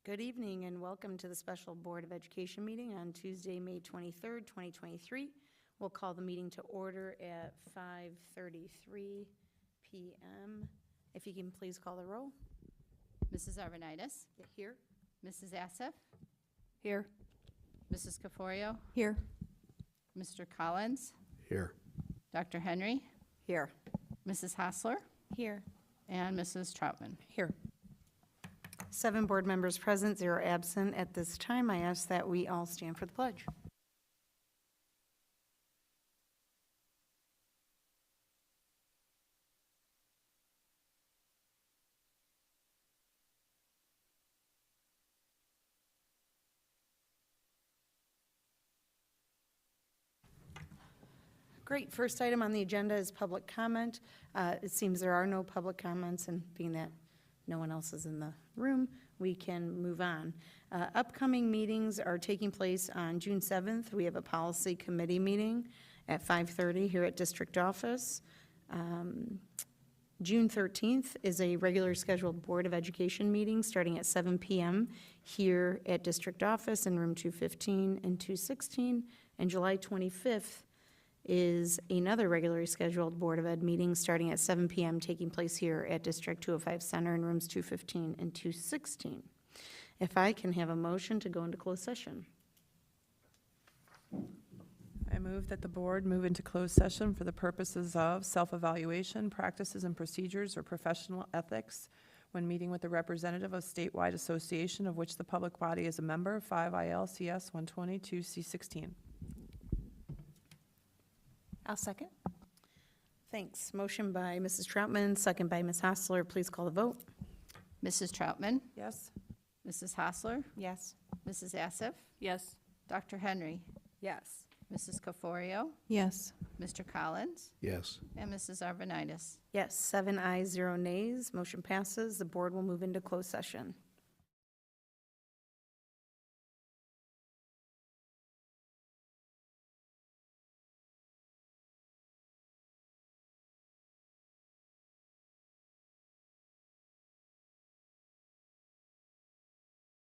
Good evening and welcome to the special Board of Education meeting on Tuesday, May 23rd, 2023. We'll call the meeting to order at 5:33 p.m. If you can please call the roll. Mrs. Arvanitis, Here. Mrs. Assef, Here. Mrs. Caforio, Here. Mr. Collins, Here. Dr. Henry, Here. Mrs. Hassler, Here. and Mrs. Troutman. Here. 7 board members present, 0 absent. At this time, I ask that we all stand for the pledge. Great. First item on the agenda is public comment. It seems there are no public comments, and being that no one else is in the room, we can move on. Upcoming meetings are taking place on June 7th. We have a policy committee meeting at 5:30 here at district office. June 13th is a regular scheduled Board of Education meeting starting at 7 p.m. here at district office in room 215 and 216. And July 25th is another regularly scheduled Board of Ed meeting starting at 7 p.m. taking place here at District 205 Center in rooms 215 and 216. If I can have a motion to go into closed session. I move that the board move into closed session for the purposes of self-evaluation, practices and procedures, or professional ethics when meeting with a representative of statewide association of which the public body is a member, 5 ILCS 122C16. I'll second. Thanks. Motion by Mrs. Troutman, second by Ms. Hassler. Please call the vote. Mrs. Troutman, Yes? Mrs. Hassler, Yes. Mrs. Assef, Yes. Dr. Henry, Yes. Mrs. Caforio, Yes. Mr. Collins, Yes. and Mrs. Arvanitis. Yes, 7 ayes, 0 nays. Motion passes. The board will move into closed session.